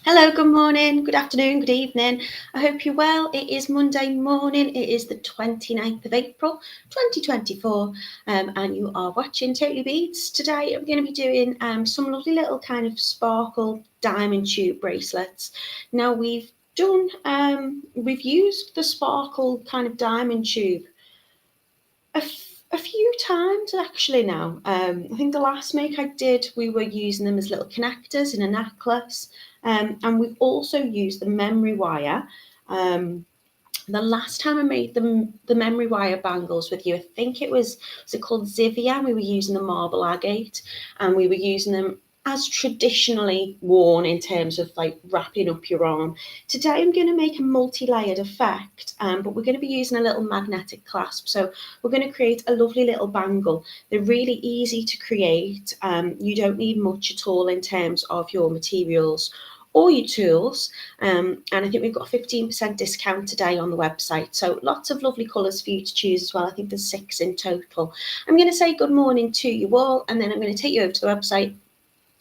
Hello, good morning, good afternoon, good evening. I hope you're well. It is Monday morning. It is the 29th of April, 2024, and you are watching Totally Beads. Today I'm going to be doing some lovely little kind of sparkle diamond tube bracelets. Now we've used the sparkle kind of diamond tube a few times actually now. I think the last make I did, we were using them as little connectors in a necklace. And we've also used the memory wire. The last time I made the memory wire bangles with you, I think was it called Zivia? We were using the marble agate, and we were using them as traditionally worn in terms of like wrapping up your arm. Today I'm going to make a multi-layered effect, but we're going to be using a little magnetic clasp. So we're going to create a lovely little bangle. They're really easy to create. You don't need much at all in terms of your materials or your tools. And I think we've got a 15% discount today on the website. So lots of lovely colours for you to choose as well. I think there's 6 in total. I'm going to say good morning to you all, and then I'm going to take you over to the website.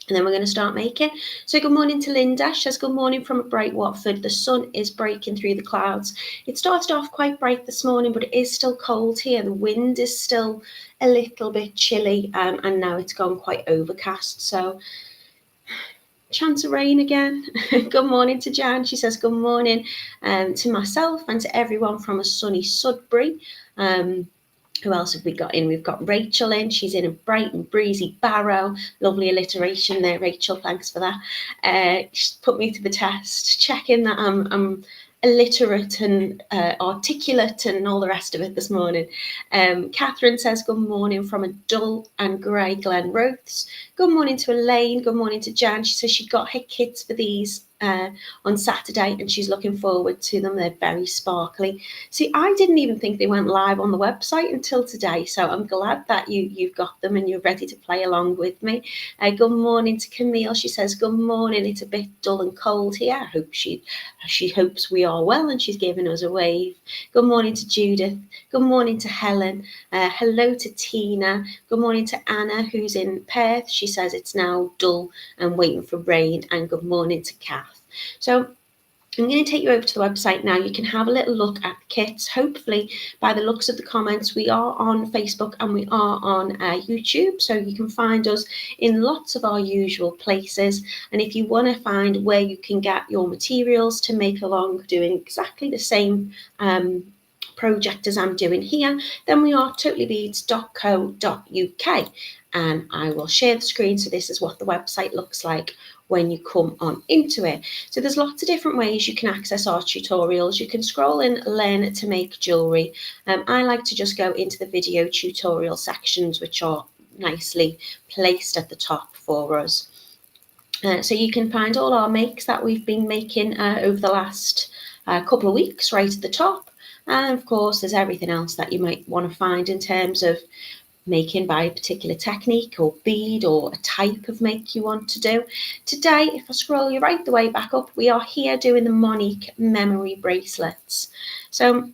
And then we're going to start making. So good morning to Linda. She says, good morning from a bright Watford. The sun is breaking through the clouds. It started off quite bright this morning, but it is still cold here. The wind is still a little bit chilly, and now it's gone quite overcast. So chance of rain again. Good morning to Jan. She says good morning to myself and to everyone from a sunny Sudbury. Who else have we got in? We've got Rachel in. She's in a bright and breezy Barrow. Lovely alliteration there, Rachel. Thanks for that. She's put me to the test, checking that I'm illiterate and articulate and all the rest of it this morning. Catherine says good morning from a dull and grey Glen Roths. Good morning to Elaine. Good morning to Jan. She says she got her kits for these on Saturday and she's looking forward to them. They're very sparkly. See, I didn't even think they went live on the website until today, so I'm glad that you've got them and you're ready to play along with me. Good morning to Camille. She says good morning. It's a bit dull and cold here. I hope she hopes we are well, and she's giving us a wave. Good morning to Judith. Good morning to Helen. Hello to Tina. Good morning to Anna, who's in Perth. She says it's now dull and waiting for rain. And good morning to Kath. So I'm going to take you over to the website now. You can have a little look at the kits. Hopefully, by the looks of the comments, we are on Facebook and we are on YouTube. So you can find us in lots of our usual places. And if you want to find where you can get your materials to make along doing exactly the same project as I'm doing here, then we are totallybeads.co.uk. And I will share the screen. So this is what the website looks like when you come on into it. So there's lots of different ways you can access our tutorials. You can scroll in learn to make jewelry. I like to just go into the video tutorial sections, which are nicely placed at the top for us. So you can find all our makes that we've been making over the last couple of weeks right at the top. And of course, there's everything else that you might want to find in terms of making by a particular technique or bead or a type of make you want to do. Today, if I scroll you right the way back up, we are here doing the Monique memory bracelets. So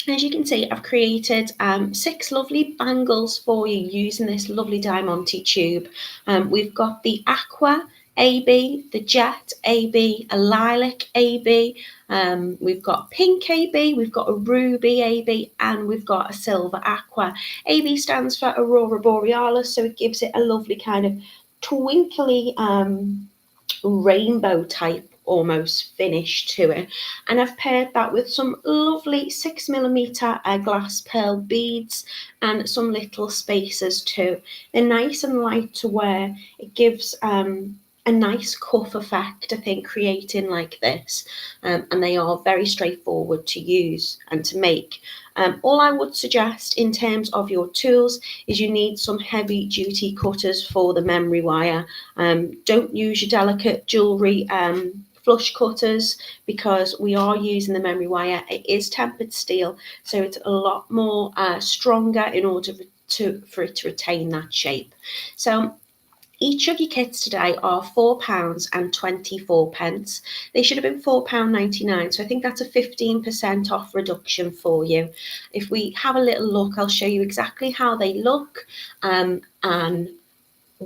as you can see, I've created 6 lovely bangles for you using this lovely diamante tube. We've got the aqua AB, the jet AB, a lilac AB, we've got pink AB, we've got a ruby AB, and we've got a silver aqua. AB stands for Aurora Borealis, so it gives it a lovely kind of twinkly rainbow type almost finish to it. And I've paired that with some lovely 6mm glass pearl beads and some little spacers too. They're nice and light to wear. It gives a nice cuff effect, I think, creating like this, and they are very straightforward to use and to make. All I would suggest in terms of your tools is you need some heavy duty cutters for the memory wire. Don't use your delicate jewellery flush cutters because we are using the memory wire. It is tempered steel, so it's a lot more stronger in order for it to retain that shape. So each of your kits today are £4.24. They should have been £4.99, so I think that's a 15% off reduction for you. If we have a little look, I'll show you exactly how they look and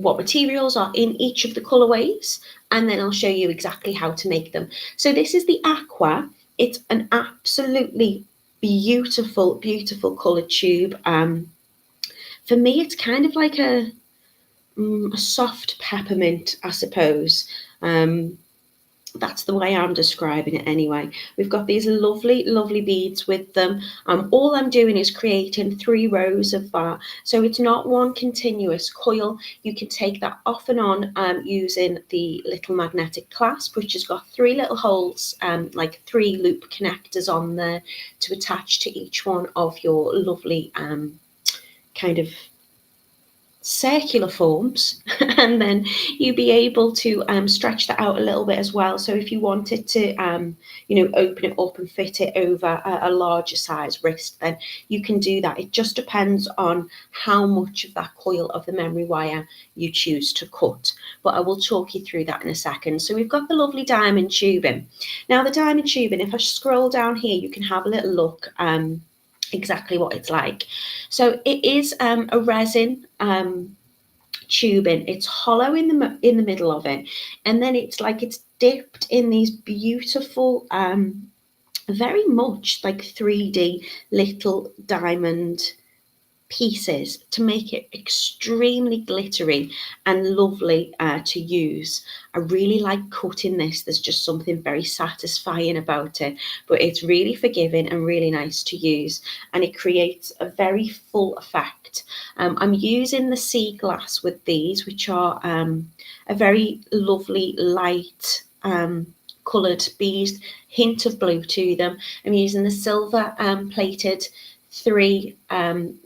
what materials are in each of the colorways, and then I'll show you exactly how to make them. So this is the Aqua. It's an absolutely beautiful, beautiful coloured tube. For me, it's kind of like a soft peppermint, I suppose. That's the way I'm describing it anyway. We've got these lovely, lovely beads with them. All I'm doing is creating 3 rows of that. So it's not one continuous coil. You can take that off and on using the little magnetic clasp, which has got 3 little holes, like 3 loop connectors on there to attach to each one of your lovely kind of circular forms, and then you'll be able to stretch that out a little bit as well. So if you wanted to open it up and fit it over a larger size wrist, then you can do that. It just depends on how much of that coil of the memory wire you choose to cut, but I will talk you through that in a second. So we've got the lovely diamond tubing. Now the diamond tubing, if I scroll down here, you can have a little look exactly what it's like. So it is a resin tubing. It's hollow in the middle of it, and then it's dipped in these beautiful very much like 3D little diamond pieces to make it extremely glittery and lovely to use. I really like cutting this. There's just something very satisfying about it, but it's really forgiving and really nice to use, and it creates a very full effect. I'm using the sea glass with these, which are a very lovely light coloured bead, hint of blue to them. I'm using the silver plated 3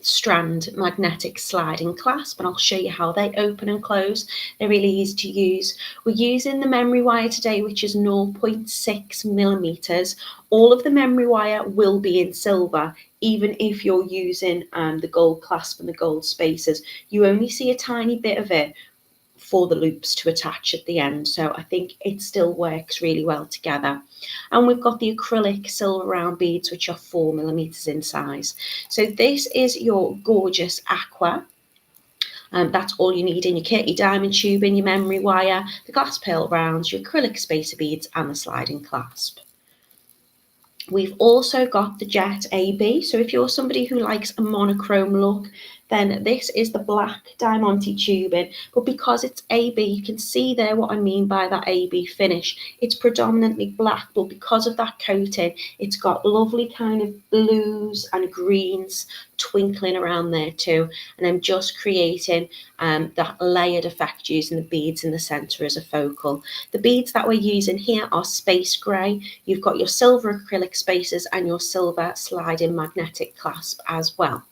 strand magnetic sliding clasp, and I'll show you how they open and close. They're really easy to use. We're using the memory wire today, which is 0.6 millimeters. All of the memory wire will be in silver, even if you're using the gold clasp and the gold spacers. You only see a tiny bit of it for the loops to attach at the end, so I think it still works really well together. And we've got the acrylic silver round beads, which are 4 millimeters in size. So this is your gorgeous Aqua. That's all you need in your kit: your diamond tubing, your memory wire, the glass pearl rounds, your acrylic spacer beads, and the sliding clasp. We've also got the Jet AB. So if you're somebody who likes a monochrome look, then this is the black diamante tubing. But because it's AB, you can see there what I mean by that AB finish. It's predominantly black, but because of that coating, it's got lovely kind of blues and greens twinkling around there too. And I'm just creating that layered effect using the beads in the center as a focal. The beads that we're using here are space gray. You've got your silver acrylic spacers and your silver sliding magnetic clasp as well.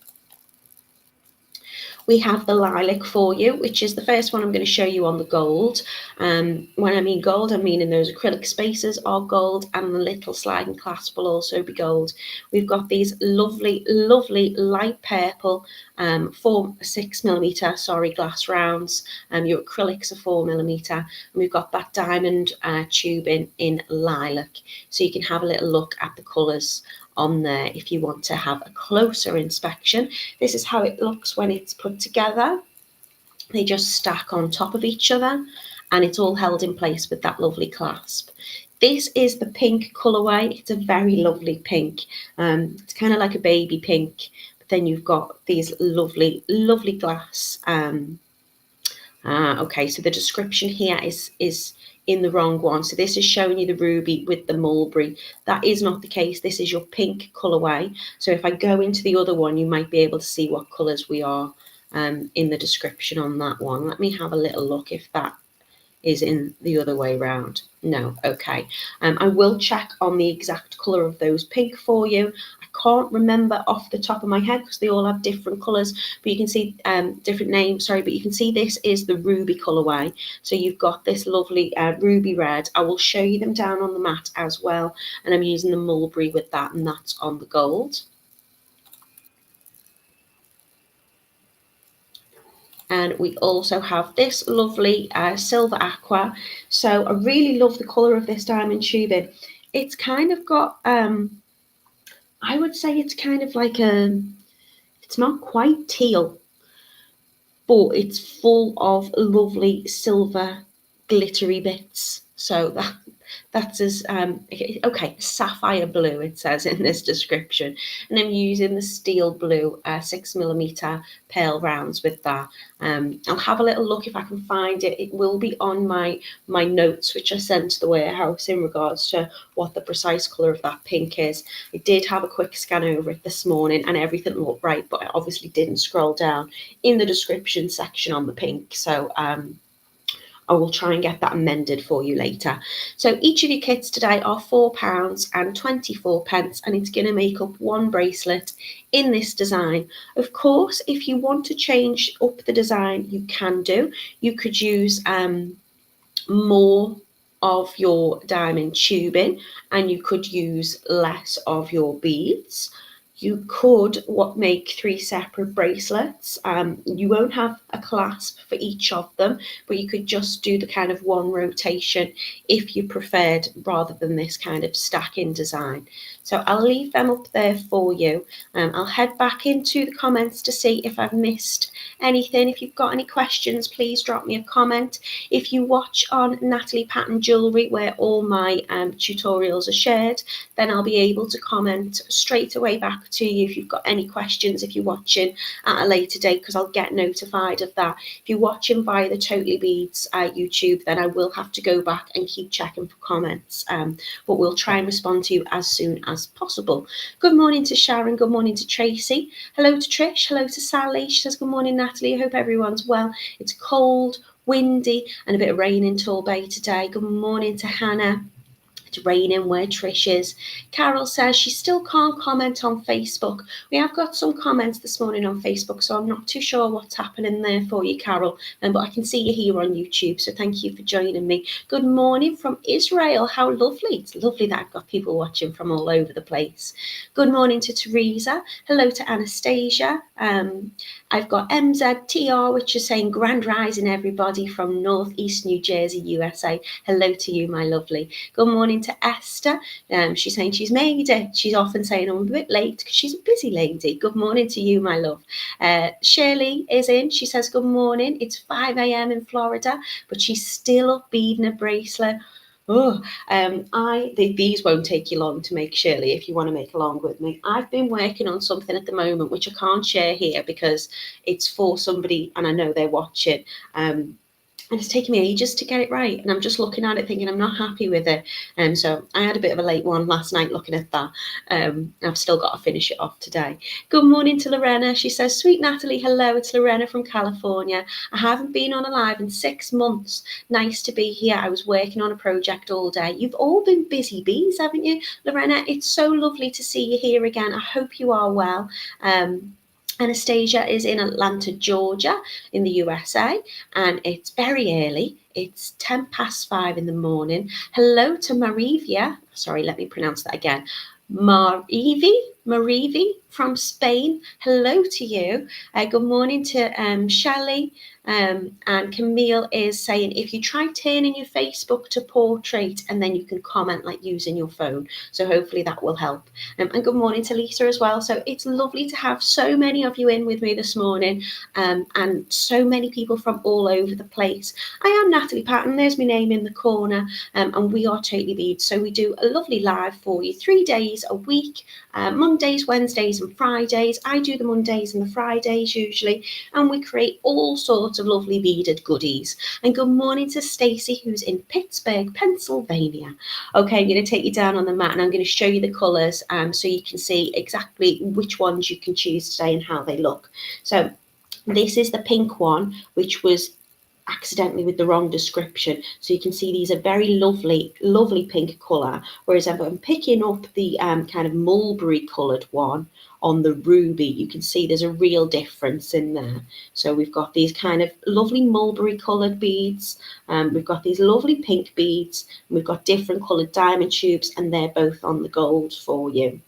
We have the lilac for you, which is the first one I'm going to show you on the gold. When I mean gold, I'm meaning those acrylic spacers are gold, and the little sliding clasp will also be gold. We've got these lovely, lovely light purple 6 millimeter glass rounds. Your acrylics are 4 millimeter, and we've got that diamond tubing in lilac. So you can have a little look at the colours on there if you want to have a closer inspection. This is how it looks when it's put together. They just stack on top of each other, and it's all held in place with that lovely clasp. This is the pink colourway. It's a very lovely pink. It's kind of like a baby pink, but then you've got these lovely, lovely glass. Okay, so the description here is in the wrong one. So this is showing you the ruby with the mulberry. That is not the case. This is your pink colourway. So if I go into the other one, you might be able to see what colours we are in the description on that one. Let me have a little look if that is in the other way round. No, okay. I will check on the exact colour of those pink for you. I can't remember off the top of my head because they all have different colours, but you can see different names, sorry, but you can see this is the ruby colourway. So you've got this lovely ruby red. I will show you them down on the mat as well, and I'm using the mulberry with that, and that's on the gold. And we also have this lovely silver aqua. So I really love the colour of this diamond tubing. It's kind of got, I would say it's kind of like it's not quite teal, but it's full of lovely silver glittery bits. So that's as okay, sapphire blue it says in this description, and I'm using the steel blue 6mm pearl rounds with that. I'll have a little look if I can find it. It will be on my notes which I sent to the warehouse in regards to what the precise colour of that pink is. I did have a quick scan over it this morning and everything looked right, but I obviously didn't scroll down in the description section on the pink. So I will try and get that amended for you later. So each of your kits today are £4.24, and it's going to make up one bracelet in this design. Of course, if you want to change up the design, you can do. You could use more of your diamond tubing, and you could use less of your beads. You could make 3 separate bracelets. You won't have a clasp for each of them, but you could just do the kind of one rotation if you preferred, rather than this kind of stacking design. So I'll leave them up there for you. I'll head back into the comments to see if I've missed anything. If you've got any questions, please drop me a comment. If you watch on Natalie Pattern Jewellery, where all my tutorials are shared, then I'll be able to comment straight away back to you if you've got any questions if you're watching at a later date, because I'll get notified of that. If you're watching via the Totally Beads YouTube, then I will have to go back and keep checking for comments, but we'll try and respond to you as soon as possible. Good morning to Sharon, good morning to Tracy, hello to Trish, hello to Sally. She says good morning Natalie, I hope everyone's well. It's cold, windy and a bit of rain in Torbay today. Good morning to Hannah. It's raining where Trish is. Carol says she still can't comment on Facebook. We have got some comments this morning on Facebook, so I'm not too sure what's happening there for you, Carol. But I can see you here on YouTube, so thank you for joining me. Good morning from Israel. How lovely. It's lovely that I've got people watching from all over the place. Good morning to Teresa. Hello to Anastasia. I've got MZTR, which is saying grand rising everybody from Northeast New Jersey, USA. Hello to you, my lovely. Good morning to Esther. She's saying she's made it. She's often saying I'm a bit late because she's a busy lady. Good morning to you, my love. Shirley is in. She says good morning. It's 5 a.m. in Florida, but she's still up beading a bracelet. These won't take you long to make, Shirley, if you want to make along with me. I've been working on something at the moment which I can't share here because it's for somebody and I know they're watching. And it's taken me ages to get it right. And I'm just looking at it thinking I'm not happy with it. So I had a bit of a late one last night looking at that. I've still got to finish it off today. Good morning to Lorena. She says, sweet Natalie, hello. It's Lorena from California. I haven't been on a live in 6 months. Nice to be here. I was working on a project all day. You've all been busy bees, haven't you, Lorena? It's so lovely to see you here again. I hope you are well. Anastasia is in Atlanta, Georgia, in the USA, and it's very early. It's 5:10 in the morning. Hello to Marivia. Sorry, let me pronounce that again. Marivi from Spain. Hello to you. Good morning to Shelley. And Camille is saying, if you try turning your Facebook to portrait and then you can comment like using your phone. So hopefully that will help. And good morning to Lisa as well. So it's lovely to have so many of you in with me this morning, and so many people from all over the place. I am Natalie Patton. There's my name in the corner, and we are Totally Beads. So we do a lovely live for you 3 days a week, Mondays, Wednesdays and Fridays. I do the Mondays and the Fridays usually, and we create all sorts of lovely beaded goodies. And good morning to Stacey, who's in Pittsburgh, Pennsylvania. Okay, I'm going to take you down on the mat and I'm going to show you the colours, so you can see exactly which ones you can choose today and how they look. So this is the pink one, which was accidentally with the wrong description. So you can see these are very lovely, lovely pink colour. Whereas if I'm picking up the kind of mulberry coloured one on the ruby, you can see there's a real difference in there. So we've got these kind of lovely mulberry coloured beads. We've got these lovely pink beads. And we've got different coloured diamond tubes, and they're both on the gold for you.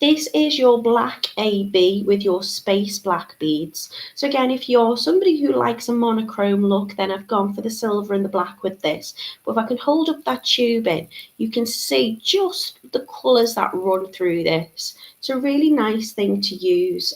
This is your black AB with your space black beads. So again, if you're somebody who likes a monochrome look, then I've gone for the silver and the black with this. But if I can hold up that tube in, you can see just the colours that run through this. It's a really nice thing to use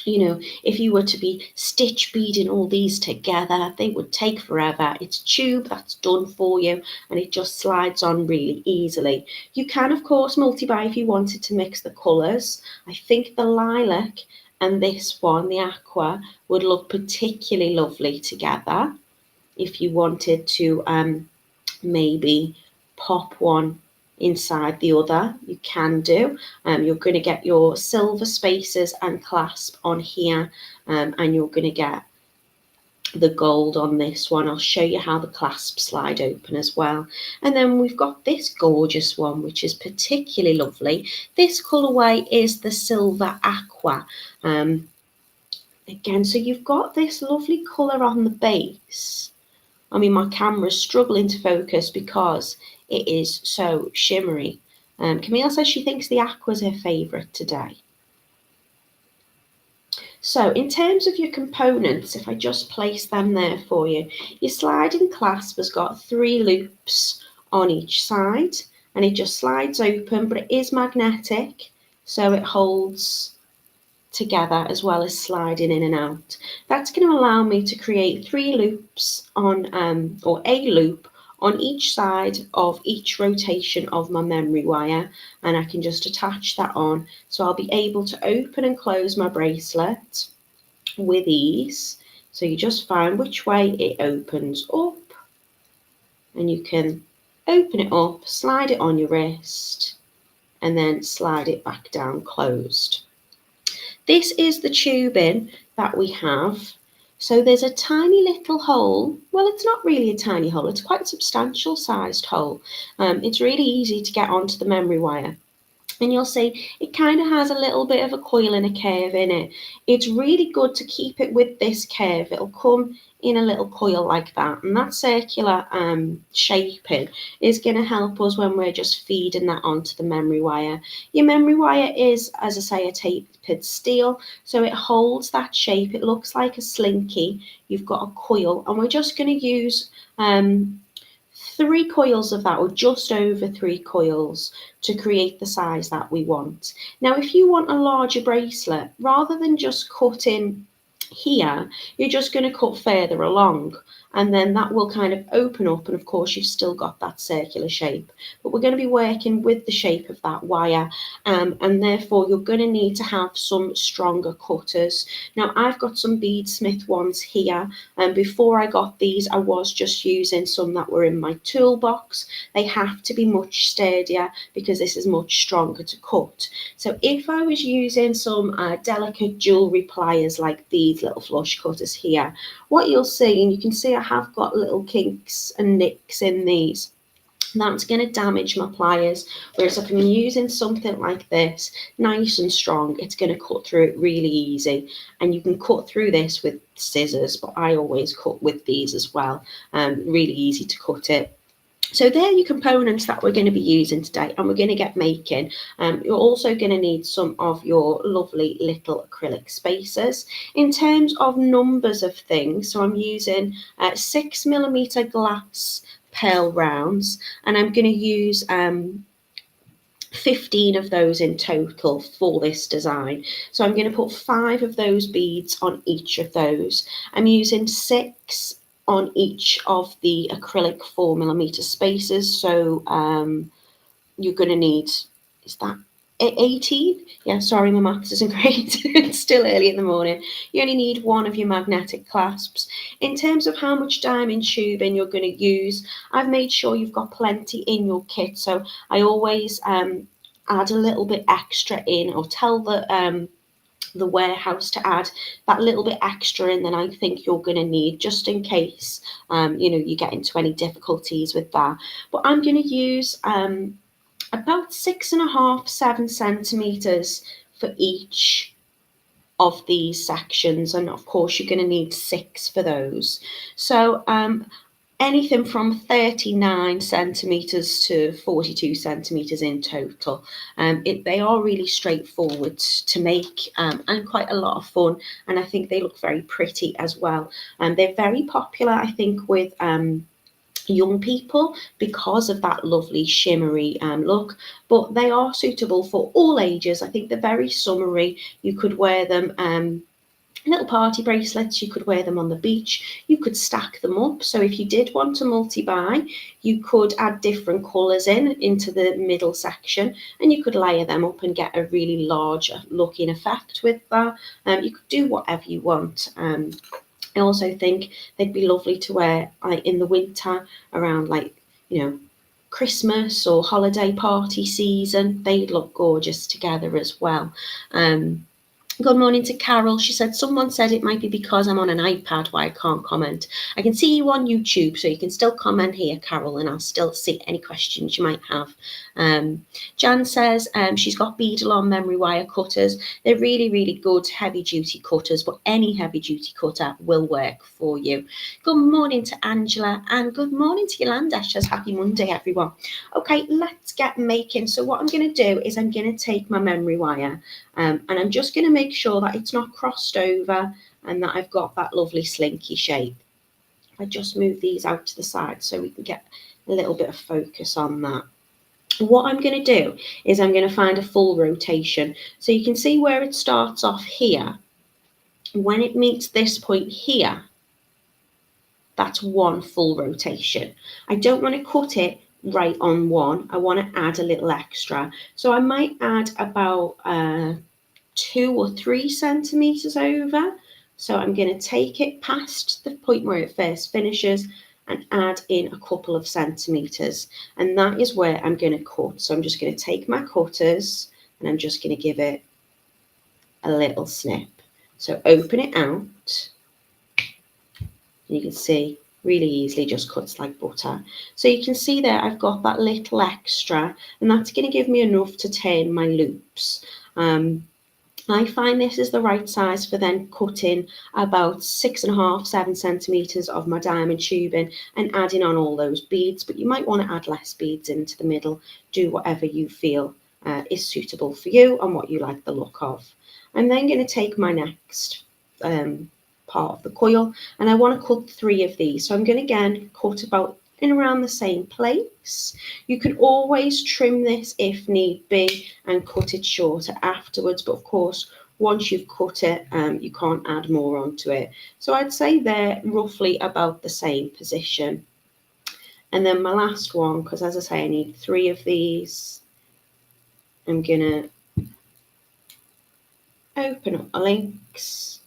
You know, if you were to be stitch beading all these together, they would take forever. It's tube that's done for you, and it just slides on really easily. You can, of course, multi-buy if you wanted to mix the colours. I think the lilac and this one, the aqua, would look particularly lovely together. If you wanted to maybe pop one inside the other, you can do. You're going to get your silver spacers and clasp on here, and you're going to get the gold on this one. I'll show you how the clasps slide open as well. And then we've got this gorgeous one, which is particularly lovely. This colourway is the silver aqua. Again, so you've got this lovely colour on the base. I mean, my camera's struggling to focus because it is so shimmery. Camille says she thinks the aqua's her favourite today. So in terms of your components, if I just place them there for you, your sliding clasp has got 3 loops on each side, and it just slides open, but it is magnetic, so it holds together as well as sliding in and out. That's going to allow me to create 3 loops on, or a loop on each side of each rotation of my memory wire, and I can just attach that on. So I'll be able to open and close my bracelet with ease. So you just find which way it opens up, and you can open it up, slide it on your wrist, and then slide it back down closed. This is the tubing that we have. So there's a tiny little hole. Well, it's not really a tiny hole. It's quite a substantial sized hole. It's really easy to get onto the memory wire. And you'll see it kind of has a little bit of a coil and a curve in it. It's really good to keep it with this curve. It'll come in a little coil like that, and that circular shaping is going to help us when we're just feeding that onto the memory wire. Your memory wire is, as I say, a tapered steel, so it holds that shape. It looks like a slinky. You've got a coil, and we're just going to use 3 coils of that, or just over 3 coils, to create the size that we want. Now, if you want a larger bracelet, rather than just cutting here, you're just going to cut further along, and then that will kind of open up, and of course you've still got that circular shape, but we're going to be working with the shape of that wire, and therefore you're going to need to have some stronger cutters. Now, I've got some Beadsmith ones here, and before I got these I was just using some that were in my toolbox. They have to be much sturdier because this is much stronger to cut. So if I was using some delicate jewellery pliers like these little flush cutters here, what you'll see, and you can see I have got little kinks and nicks in these, that's going to damage my pliers. Whereas if I'm using something like this, nice and strong, it's going to cut through it really easy. And you can cut through this with scissors, but I always cut with these as well. Really easy to cut it. So they're your components that we're going to be using today, and we're going to get making. You're also going to need some of your lovely little acrylic spacers. In terms of numbers of things, so I'm using 6mm glass pearl rounds, and I'm going to use 15 of those in total for this design. So I'm going to put 5 of those beads on each of those. I'm using 6 on each of the acrylic 4mm spacers. So you're going to need, is that 18? Yeah, sorry, my maths isn't great. It's still early in the morning. You only need 1 of your magnetic clasps. In terms of how much diamond tubing you're going to use, I've made sure you've got plenty in your kit. So I always add a little bit extra in, or tell the warehouse to add that little bit extra in than I think you're going to need, just in case you get into any difficulties with that. But I'm going to use about 6.5, 7 centimeters for each of these sections, and of course you're going to need 6 for those. So anything from 39 centimeters to 42 centimeters in total. They are really straightforward to make, and quite a lot of fun, and I think they look very pretty as well. They're very popular, I think, with young people because of that lovely shimmery look, but they are suitable for all ages. I think they're very summery. You could wear them little party bracelets. You could wear them on the beach. You could stack them up. So if you did want to multi-buy, you could add different colours into the middle section, and you could layer them up and get a really large looking effect with that. You could do whatever you want. I also think they'd be lovely to wear like in the winter around like, Christmas or holiday party season. They'd look gorgeous together as well. Good morning to Carol. She said, someone said it might be because I'm on an iPad why I can't comment. I can see you on YouTube, so you can still comment here, Carol, and I'll still see any questions you might have. Jan says she's got Beadalon memory wire cutters. They're really, really good heavy-duty cutters, but any heavy-duty cutter will work for you. Good morning to Angela, and good morning to Yolanda. She says, happy Monday, everyone. Okay, let's get making. So what I'm going to do is I'm going to take my memory wire, and I'm just going to make sure that it's not crossed over and that I've got that lovely slinky shape. I just move these out to the side so we can get a little bit of focus on that. What I'm going to do is I'm going to find a full rotation. So you can see where it starts off here. When it meets this point here, that's one full rotation. I don't want to cut it right on one. I want to add a little extra. So I might add about 2 or 3 centimeters over. So I'm going to take it past the point where it first finishes and add in a couple of centimeters. And that is where I'm going to cut. So I'm just going to take my cutters and I'm just going to give it a little snip. So open it out. You can see really easily just cuts like butter. So you can see there I've got that little extra, and that's going to give me enough to turn my loops. I find this is the right size for then cutting about 6.5, 7 centimeters of my diamond tubing and adding on all those beads, but you might want to add less beads into the middle. Do whatever you feel is suitable for you and what you like the look of. I'm then going to take my next part of the coil, and I want to cut 3 of these. So I'm going to again cut about in around the same place. You can always trim this if need be and cut it shorter afterwards, but of course once you've cut it you can't add more onto it. So I'd say they're roughly about the same position. And then my last one, because as I say I need 3 of these, I'm gonna open up my links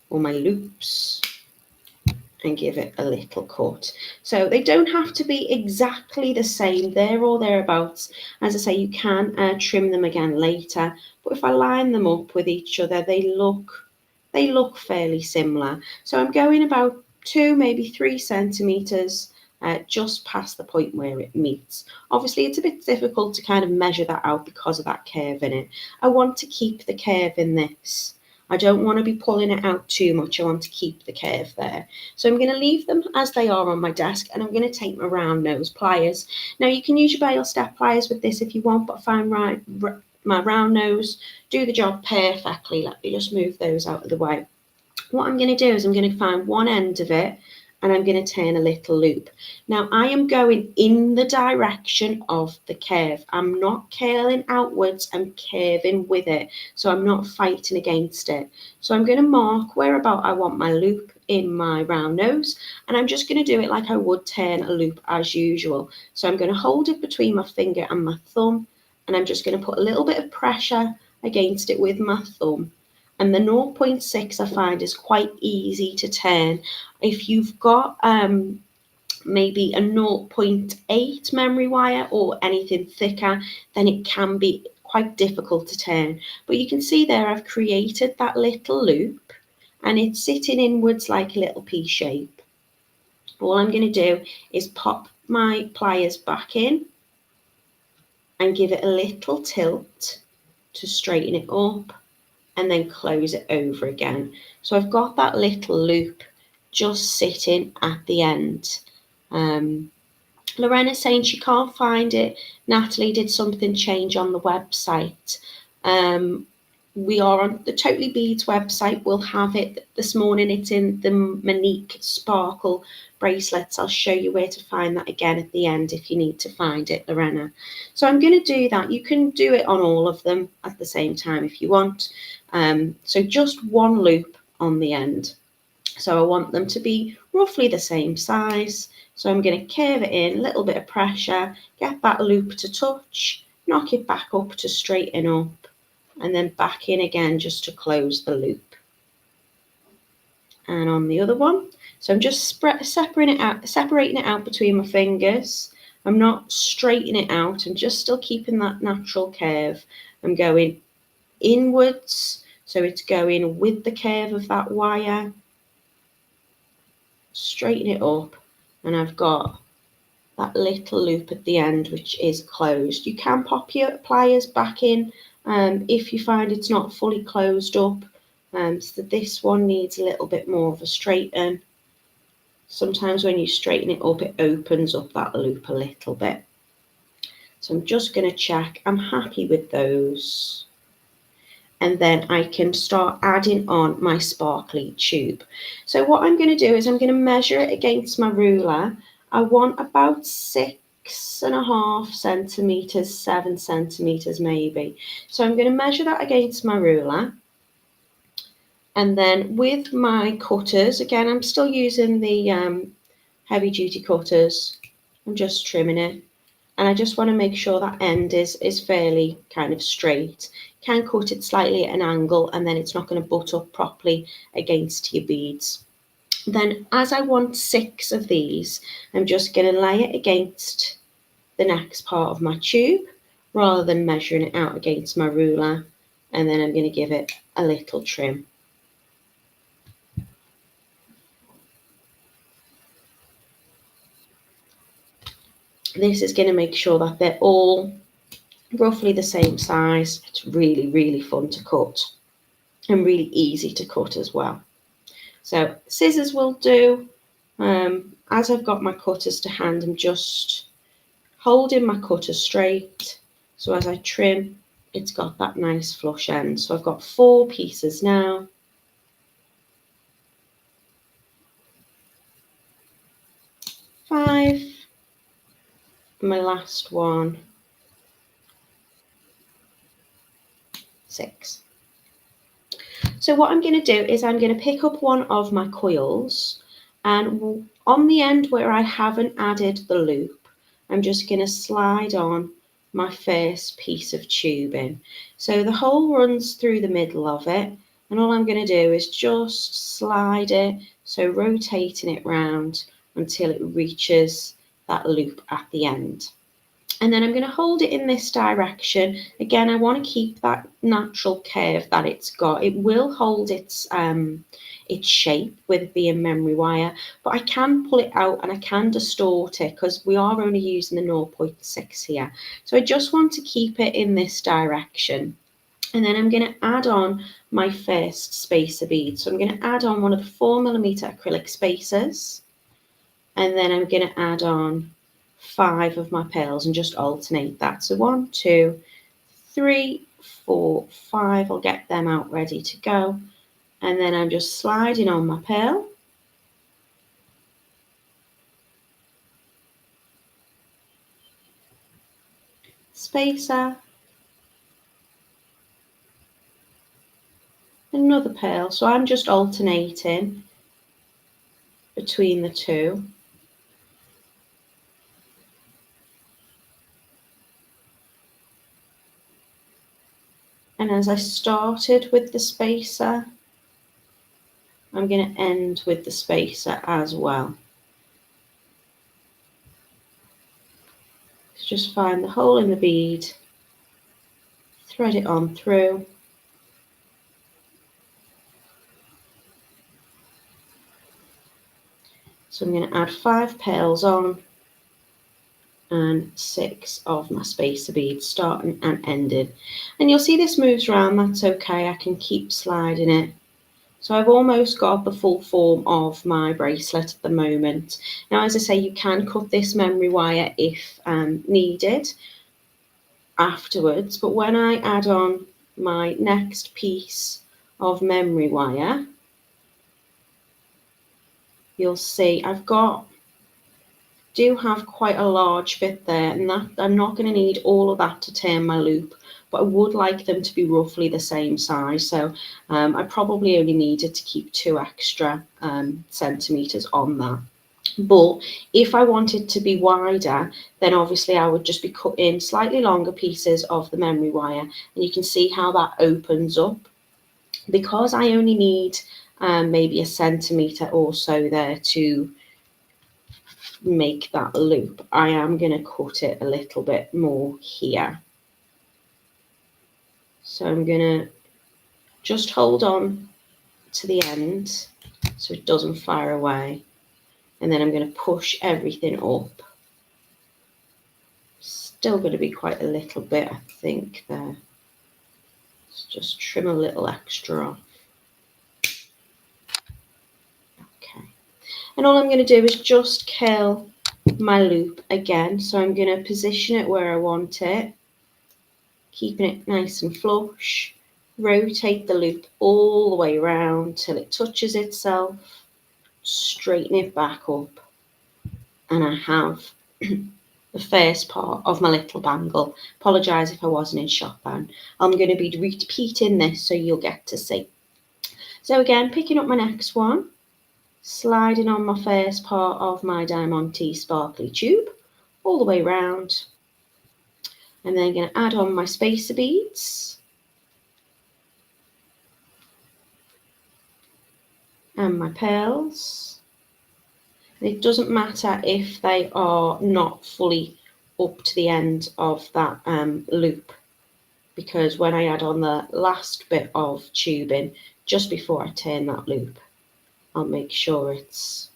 or my loops and give it a little cut. So they don't have to be exactly the same, there or thereabouts. As I say, you can trim them again later, but if I line them up with each other, they look fairly similar. So I'm going about 2, maybe 3 centimeters just past the point where it meets. Obviously, it's a bit difficult to kind of measure that out because of that curve in it. I want to keep the curve in this. I don't want to be pulling it out too much. I want to keep the curve there. So I'm going to leave them as they are on my desk, and I'm going to take my round nose pliers. Now you can use your bail step pliers with this if you want, but I find my round nose do the job perfectly. Let me just move those out of the way. What I'm going to do is I'm going to find one end of it and I'm going to turn a little loop. Now I am going in the direction of the curve. I'm not curling outwards, I'm curving with it. So I'm not fighting against it. So I'm going to mark where about I want my loop in my round nose, and I'm just going to do it like I would turn a loop as usual. So I'm going to hold it between my finger and my thumb, and I'm just going to put a little bit of pressure against it with my thumb. And the 0.6 I find is quite easy to turn. If you've got maybe a 0.8 memory wire or anything thicker, then it can be quite difficult to turn. But you can see there I've created that little loop and it's sitting inwards like a little pea shape. All I'm going to do is pop my pliers back in and give it a little tilt to straighten it up, and then close it over again. So I've got that little loop just sitting at the end. Lorena's saying she can't find it. Natalie, did something change on the website? we are on the Totally Beads website. We'll have it this morning. It's in the Monique Sparkle bracelets. I'll show you where to find that again at the end if you need to find it, Lorena. So I'm going to do that. You can do it on all of them at the same time if you want. So just one loop on the end. So I want them to be roughly the same size. So I'm going to curve it in, a little bit of pressure, get that loop to touch, knock it back up to straighten up, and then back in again just to close the loop. And on the other one, so I'm just separating it out between my fingers. I'm not straightening it out, I'm just still keeping that natural curve. I'm going inwards, so it's going with the curve of that wire. Straighten it up, and I've got that little loop at the end which is closed. You can pop your pliers back in if you find it's not fully closed up. So this one needs a little bit more of a straighten. Sometimes when you straighten it up, it opens up that loop a little bit. So I'm just going to check. I'm happy with those. And then I can start adding on my sparkly tube. So what I'm going to do is I'm going to measure it against my ruler. I want about 6.5 centimeters, 7 centimeters maybe. So I'm going to measure that against my ruler. And then with my cutters, again, I'm still using the heavy duty cutters. I'm just trimming it. And I just want to make sure that end is fairly kind of straight. Can cut it slightly at an angle, and then it's not going to butt up properly against your beads. Then as I want 6 of these, I'm just going to lay it against the next part of my tube rather than measuring it out against my ruler, and then I'm going to give it a little trim. This is going to make sure that they're all roughly the same size. It's really, really fun to cut and really easy to cut as well. So scissors will do. As I've got my cutters to hand, I'm just holding my cutter straight. So as I trim, it's got that nice flush end. So I've got 4 pieces now. Five. My last one. 6. So what I'm going to do is I'm going to pick up one of my coils, and on the end where I haven't added the loop, I'm just going to slide on my first piece of tubing. So the hole runs through the middle of it, and all I'm going to do is just slide it, so rotating it round until it reaches that loop at the end. And then I'm going to hold it in this direction. Again, I want to keep that natural curve that it's got. It will hold its shape with it being memory wire, but I can pull it out and I can distort it because we are only using the 0.6 here. So I just want to keep it in this direction. And then I'm going to add on my first spacer bead. So I'm going to add on one of the 4mm acrylic spacers. And then I'm going to add on 5 of my pearls and just alternate that. So 1, 2, 3, 4, 5. I'll get them out ready to go. And then I'm just sliding on my pearl. Spacer. Another pearl. So I'm just alternating between the two. And as I started with the spacer, I'm going to end with the spacer as well. So just find the hole in the bead, thread it on through. So I'm going to add 5 pearls on and 6 of my spacer beads, starting and ending. And you'll see this moves around, that's okay, I can keep sliding it. So I've almost got the full form of my bracelet at the moment. Now, as I say, you can cut this memory wire if needed afterwards, but when I add on my next piece of memory wire, you'll see I've do have quite a large bit there, and that I'm not going to need all of that to turn my loop, but I would like them to be roughly the same size. So I probably only needed to keep 2 extra centimeters on that. But if I wanted to be wider, then obviously I would just be cutting slightly longer pieces of the memory wire, and you can see how that opens up. Because I only need maybe a centimetre or so there to make that loop, I am going to cut it a little bit more here. So I'm going to just hold on to the end so it doesn't fire away, and then I'm going to push everything up. Still going to be quite a little bit, I think, there. Let's just trim a little extra off. Okay. And all I'm going to do is just curl my loop again. So I'm going to position it where I want it, keeping it nice and flush. Rotate the loop all the way around till it touches itself. Straighten it back up. And I have the first part of my little bangle. Apologise if I wasn't in shot then. I'm going to be repeating this so you'll get to see. So again, picking up my next one, sliding on my first part of my Diamante sparkly tube all the way around, and then I'm going to add on my spacer beads and my pearls. And it doesn't matter if they are not fully up to the end of that loop, because when I add on the last bit of tubing just before I turn that loop, I'll make sure it's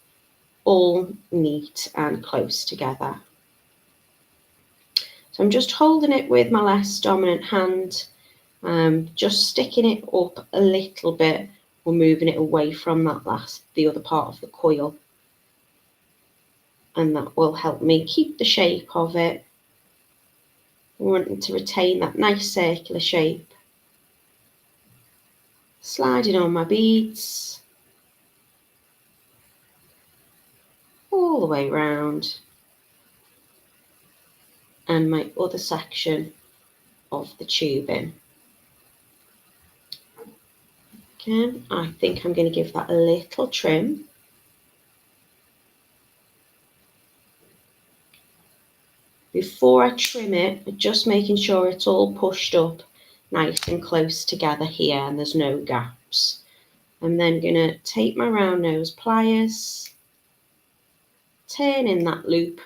all neat and close together. So I'm just holding it with my less dominant hand, just sticking it up a little bit or moving it away from the other part of the coil. And that will help me keep the shape of it. I'm wanting to retain that nice circular shape. Sliding on my beads all the way around, and my other section of the tubing. Again, I think I'm going to give that a little trim. Before I trim it, just making sure it's all pushed up nice and close together here and there's no gaps. I'm then going to take my round nose pliers, turn in that loop,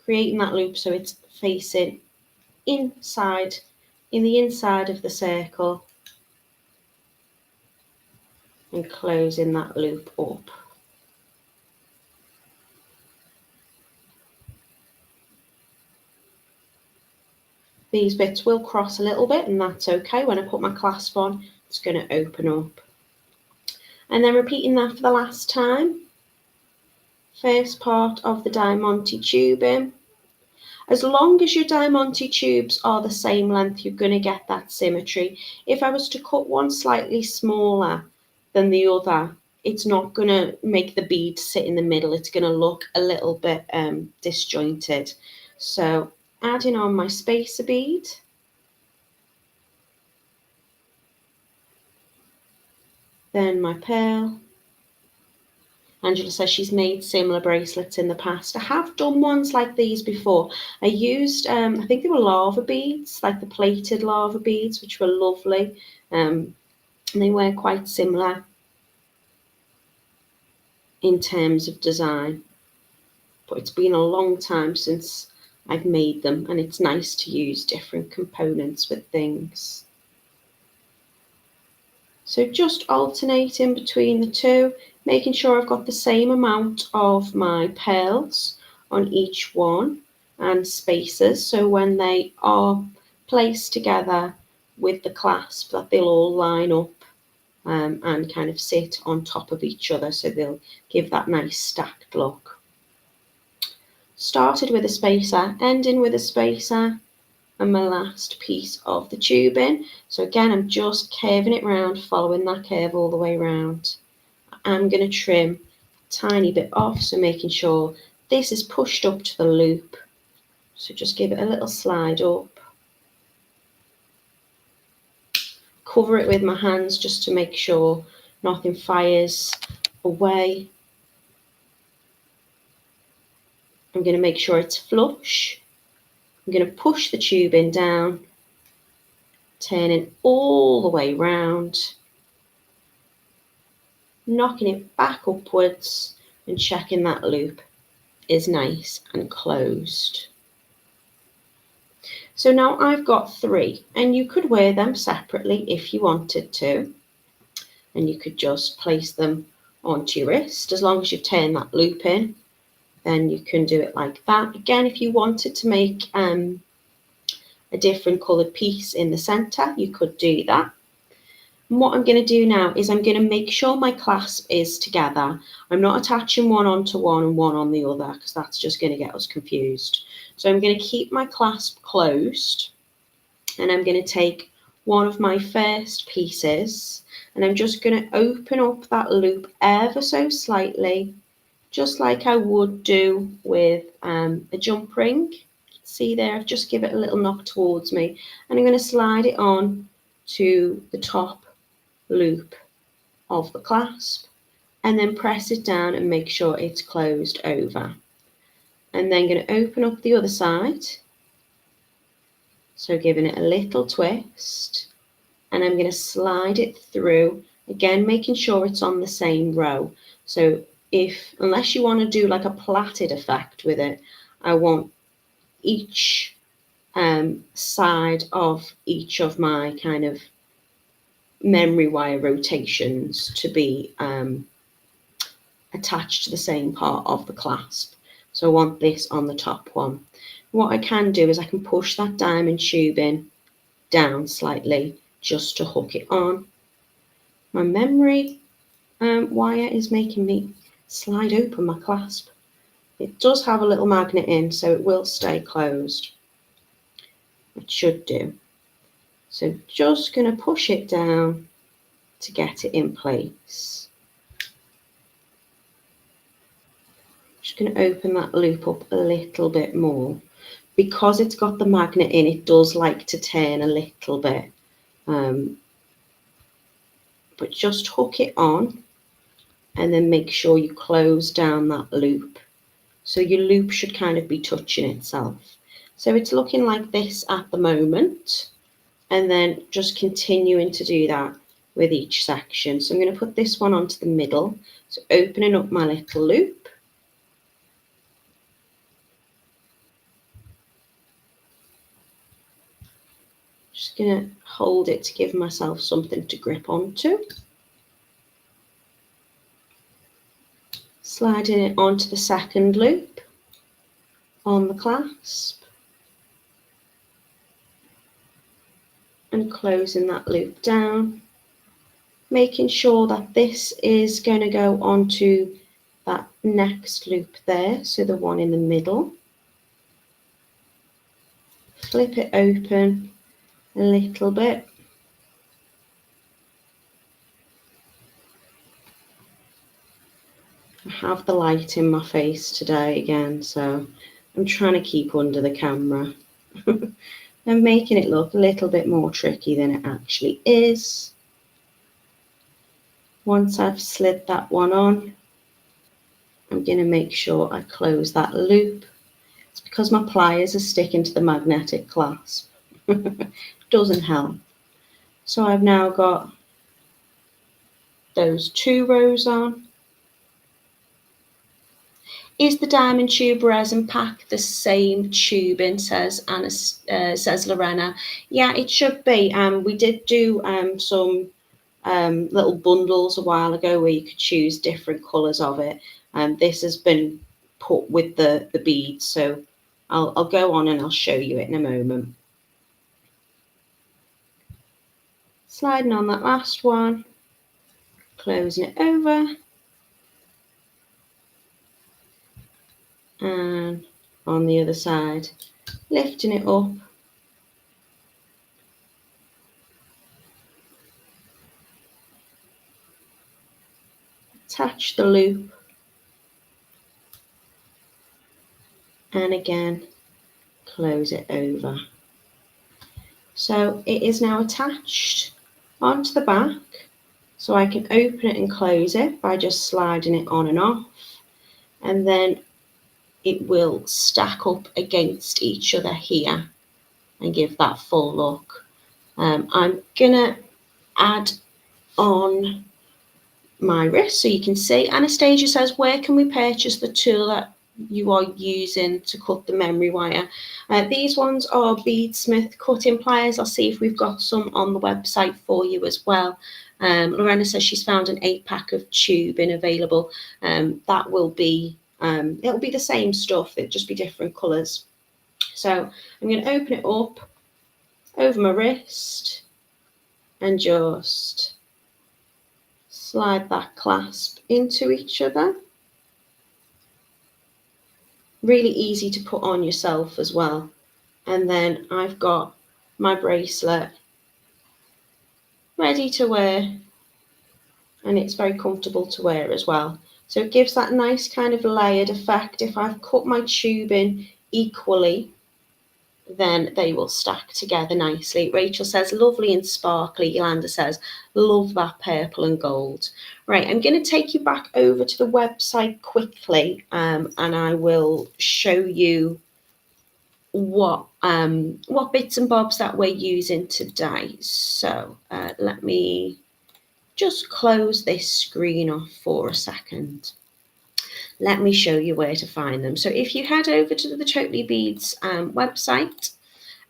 creating that loop so it's facing inside, in the inside of the circle, and closing that loop up. These bits will cross a little bit, and that's okay. When I put my clasp on, it's going to open up. And then repeating that for the last time. First part of the Diamante tubing. As long as your Diamante tubes are the same length, you're going to get that symmetry. If I was to cut one slightly smaller than the other, it's not going to make the bead sit in the middle. It's going to look a little bit disjointed. So adding on my spacer bead. Then my pearl. Angela says she's made similar bracelets in the past. I have done ones like these before. I used, I think they were lava beads, like the plated lava beads, which were lovely. And they were quite similar in terms of design. But it's been a long time since I've made them, and it's nice to use different components with things. So just alternating between the two, making sure I've got the same amount of my pearls on each one and spacers, so when they are placed together with the clasp, that they'll all line up and kind of sit on top of each other, so they'll give that nice stacked look. Started with a spacer, ending with a spacer, and my last piece of the tubing. So again, I'm just curving it round, following that curve all the way around. I'm going to trim a tiny bit off, so making sure this is pushed up to the loop. So just give it a little slide up. Cover it with my hands just to make sure nothing fires away. I'm going to make sure it's flush. I'm going to push the tubing down, turning all the way round, knocking it back upwards and checking that loop is nice and closed. So now I've got 3, and you could wear them separately if you wanted to, and you could just place them onto your wrist. As long as you've turned that loop in, then you can do it like that. Again, if you wanted to make a different coloured piece in the centre, you could do that. And what I'm going to do now is I'm going to make sure my clasp is together. I'm not attaching one onto one and one on the other, because that's just going to get us confused. So I'm going to keep my clasp closed, and I'm going to take one of my first pieces, and I'm just going to open up that loop ever so slightly, just like I would do with a jump ring. See there, I've just given it a little knock towards me, and I'm going to slide it on to the top loop of the clasp, and then press it down and make sure it's closed over. And then going to open up the other side, so giving it a little twist, and I'm going to slide it through, again making sure it's on the same row. So unless you want to do like a plaited effect with it, I want each side of each of my kind of memory wire rotations to be attached to the same part of the clasp. So I want this on the top one. What I can do is I can push that diamond tubing down slightly just to hook it on. My memory wire is making me slide open my clasp. It does have a little magnet in, so it will stay closed. It should do. So just going to push it down to get it in place. Just going to open that loop up a little bit more. Because it's got the magnet in, it does like to turn a little bit. But just hook it on, and then make sure you close down that loop. So your loop should kind of be touching itself. So it's looking like this at the moment, and then just continuing to do that with each section. So I'm going to put this one onto the middle. So opening up my little loop. Just going to hold it to give myself something to grip onto. Sliding it onto the second loop on the clasp, and closing that loop down, making sure that this is going to go onto that next loop there, so the one in the middle. Flip it open a little bit. I have the light in my face today again, so I'm trying to keep under the camera. I'm making it look a little bit more tricky than it actually is. Once I've slid that one on, I'm going to make sure I close that loop. It's because my pliers are sticking to the magnetic clasp. Doesn't help. So I've now got those 2 rows on. Is the diamond tube resin pack the same tubing, says Anna, says Lorena? Yeah, it should be. We did do some little bundles a while ago where you could choose different colours of it. This has been put with the beads, so I'll go on and I'll show you it in a moment. Sliding on that last one, closing it over, and on the other side, lifting it up attach the loop, and again close it over. So it is now attached onto the back, so I can open it and close it by just sliding it on and off, and then it will stack up against each other here and give that full look. I'm gonna add on my wrist so you can see. Anastasia says, where can we purchase the tool that you are using to cut the memory wire? These ones are Beadsmith cutting pliers. I'll see if we've got some on the website for you as well. Lorena says she's found an 8-pack of tubing available. That will be, it'll be the same stuff, it'll just be different colours. So I'm going to open it up over my wrist and just slide that clasp into each other. Really easy to put on yourself as well. And then I've got my bracelet ready to wear, and it's very comfortable to wear as well. So it gives that nice kind of layered effect. If I've cut my tubing equally, then they will stack together nicely. Rachel says, lovely and sparkly. Yolanda says, love that purple and gold. Right, I'm going to take you back over to the website quickly, and I will show you what bits and bobs that we're using today. So let me just close this screen off for a second. Let me show you where to find them. So if you head over to the Totally Beads website,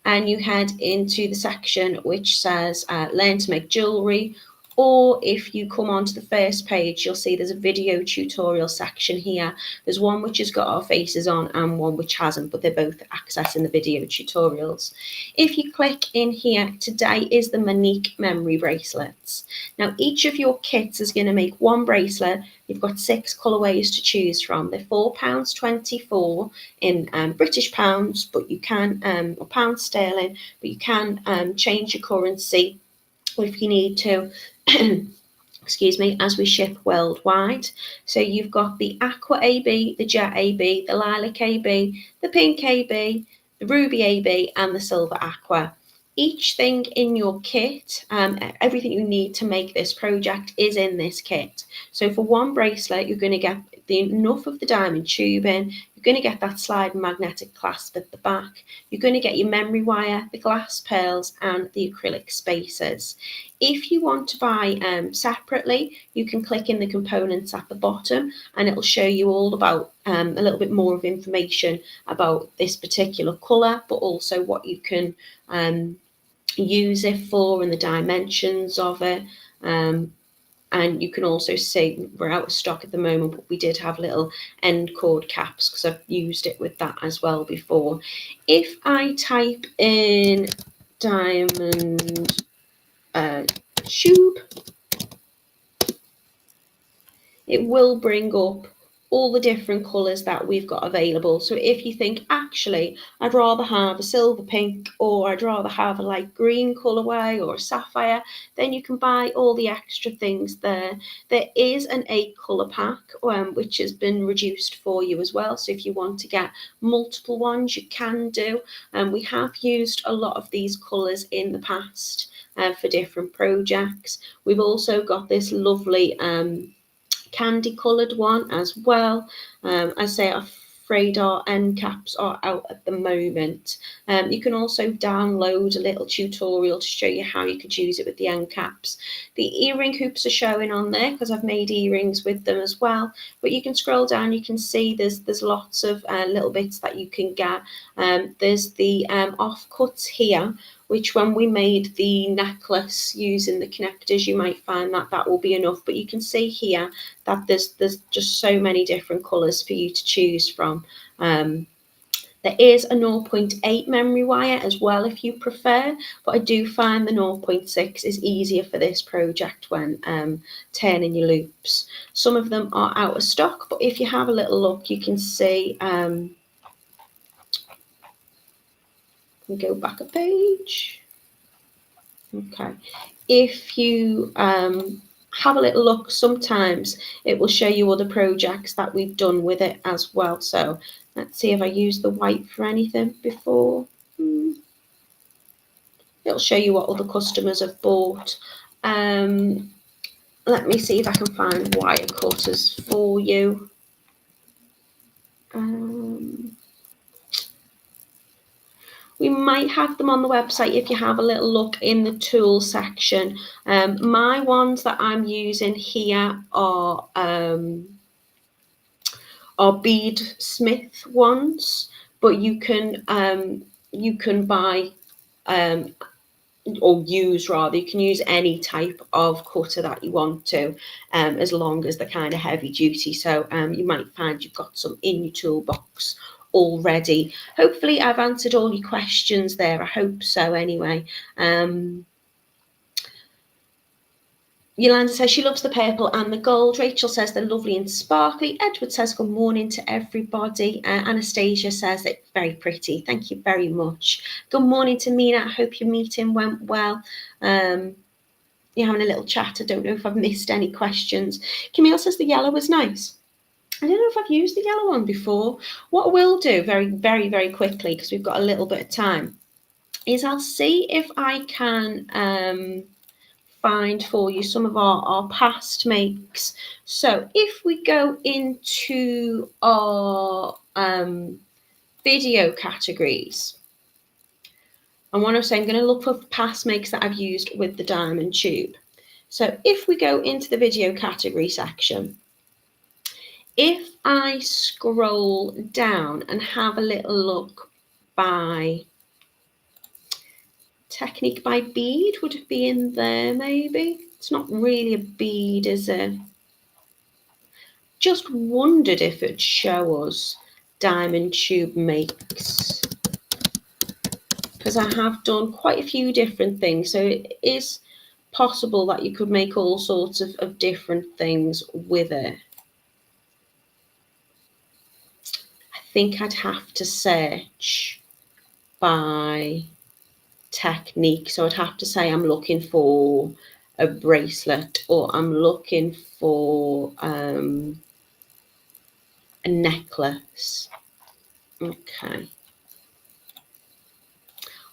and you head into the section which says learn to make jewelry, or if you come onto the first page, you'll see there's a video tutorial section here. There's one which has got our faces on and one which hasn't, but they're both accessing the video tutorials. If you click in here, today is the Monique memory bracelets. Now each of your kits is going to make one bracelet. You've got 6 colourways to choose from. They're £4.24 in British pounds, but you can, or pounds sterling, but you can change your currency if you need to. Excuse me, as we ship worldwide. So you've got the Aqua AB, the Jet AB, the Lilac AB, the Pink AB, the Ruby AB, and the Silver Aqua. Each thing in your kit, everything you need to make this project is in this kit. So for one bracelet, you're going to get enough of the diamond tubing, you're going to get that slide magnetic clasp at the back, you're going to get your memory wire, the glass pearls, and the acrylic spacers. If you want to buy separately, you can click in the components at the bottom and it'll show you all about a little bit more of information about this particular colour, but also what you can use it for and the dimensions of it. And you can also see we're out of stock at the moment, but we did have little end cord caps because I've used it with that as well before. If I type in diamond tube, it will bring up all the different colours that we've got available. So if you think, actually, I'd rather have a silver pink, or I'd rather have a light green colourway or a sapphire, then you can buy all the extra things there. There is an 8 colour pack, which has been reduced for you as well. So if you want to get multiple ones, you can do. We have used a lot of these colours in the past for different projects. We've also got this lovely candy coloured one as well. I say I'm afraid our end caps are out at the moment. You can also download a little tutorial to show you how you could use it with the end caps. The earring hoops are showing on there because I've made earrings with them as well, but you can scroll down, you can see there's lots of little bits that you can get. There's the offcuts here, which when we made the necklace using the connectors, you might find that that will be enough. But you can see here that there's just so many different colours for you to choose from. There is a 0.8 memory wire as well if you prefer, but I do find the 0.6 is easier for this project when turning your loops. Some of them are out of stock, but if you have a little look, you can see, go back a page. Okay, if you have a little look. Sometimes it will show you other projects that we've done with it as well. So let's see if I used the white for anything before. It'll show you what other customers have bought. Let me see if I can find wire cutters for you. We might have them on the website if you have a little look in the tools section. My ones that I'm using here are bead smith ones, but you can buy or use rather, you can use any type of cutter that you want to, as long as they're kind of heavy duty. So you might find you've got some in your toolbox already. Hopefully I've answered all your questions there. I hope so anyway. Yolanda says she loves the purple and the gold. Rachel says they're lovely and sparkly. Edward says good morning to everybody. Anastasia says it's very pretty. Thank you very much. Good morning to Mina. I hope your meeting went well. You're having a little chat. I don't know if I've missed any questions. Camille says the yellow was nice. I don't know if I've used the yellow one before. What I will do very quickly, because we've got a little bit of time, is I'll see if I can find for you some of our past makes. So if we go into our video categories, and what I'm saying, I'm going to look for past makes that I've used with the diamond tube. So if we go into the video category section, if I scroll down and have a little look by Technique by bead, would it be in there maybe? It's not really a bead, is it? Just wondered if it'd show us diamond tube makes, because I have done quite a few different things, so it is possible that you could make all sorts of different things with it. I think I'd have to search by technique, so I'd have to say I'm looking for a bracelet, or I'm looking for a necklace. Okay.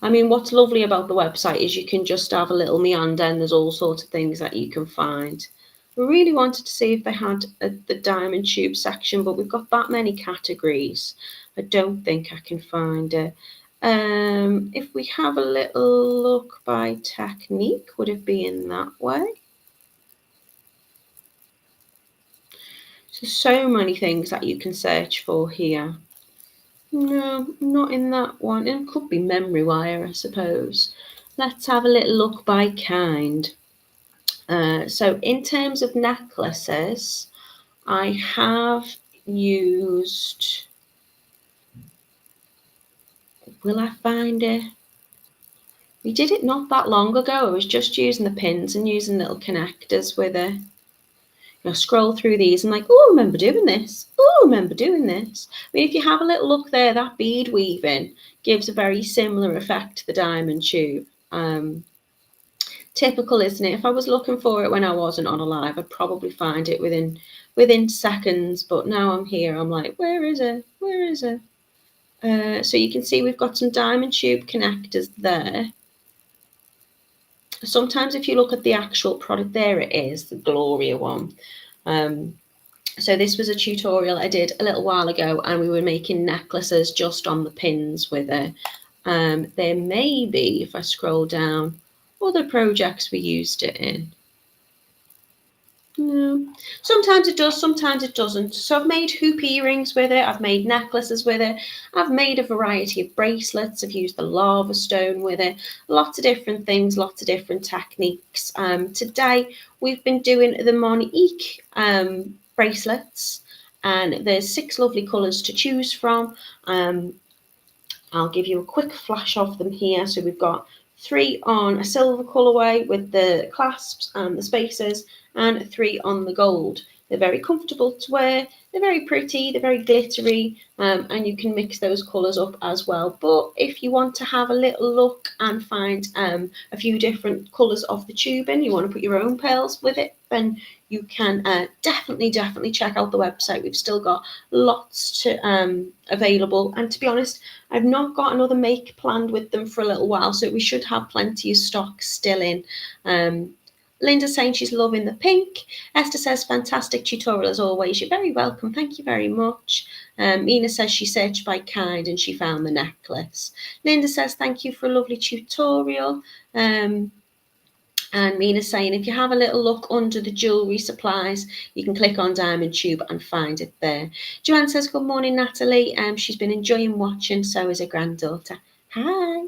I mean, what's lovely about the website is you can just have a little meander and there's all sorts of things that you can find. I really wanted to see if they had the diamond tube section, but we've got that many categories. I don't think I can find it. If we have a little look by technique, would it be in that way? So many things that you can search for here. No, not in that one. It could be memory wire, I suppose. Let's have a little look by kind. So in terms of necklaces, I have used, will I find it? We did it not that long ago. I was just using the pins and using little connectors with it. You'll scroll through these and like, oh, I remember doing this. Oh, I remember doing this. I mean, if you have a little look there, that bead weaving gives a very similar effect to the diamond tube. Typical, isn't it? If I was looking for it when I wasn't on a live, I'd probably find it within seconds. But now I'm here, I'm like, where is it? Where is it? So you can see we've got some diamond tube connectors there. Sometimes if you look at the actual product, there it is, the Gloria one. So this was a tutorial I did a little while ago, and we were making necklaces just on the pins with it. There may be, if I scroll down, other projects we used it in. No, sometimes it does, sometimes it doesn't. So I've made hoop earrings with it, I've made necklaces with it, I've made a variety of bracelets, I've used the lava stone with it, lots of different things, lots of different techniques. Today we've been doing the Monique bracelets, and there's 6 lovely colours to choose from. I'll give you a quick flash of them here. So we've got 3 on a silver colourway with the clasps and the spacers, and 3 on the gold. They're very comfortable to wear, they're very pretty, they're very glittery, and you can mix those colours up as well. But if you want to have a little look and find a few different colours of the tubing, you want to put your own pearls with it, then you can definitely check out the website. We've still got lots to available, and to be honest, I've not got another make planned with them for a little while, so we should have plenty of stock still in. Linda's saying she's loving the pink. Esther says, fantastic tutorial as always. You're very welcome. Thank you very much. Mina says she searched by kind and she found the necklace. Linda says, thank you for a lovely tutorial. And Mina's saying, if you have a little look under the jewellery supplies, you can click on Diamond Tube and find it there. Joanne says, good morning, Natalie. She's been enjoying watching, so is her granddaughter. Hi.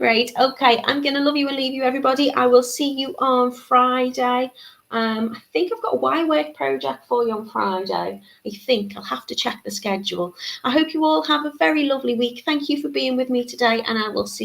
Right, okay, I'm going to love you and leave you, everybody. I will see you on Friday. I think I've got a Y work project for you on Friday. I think I'll have to check the schedule. I hope you all have a very lovely week. Thank you for being with me today, and I will see you.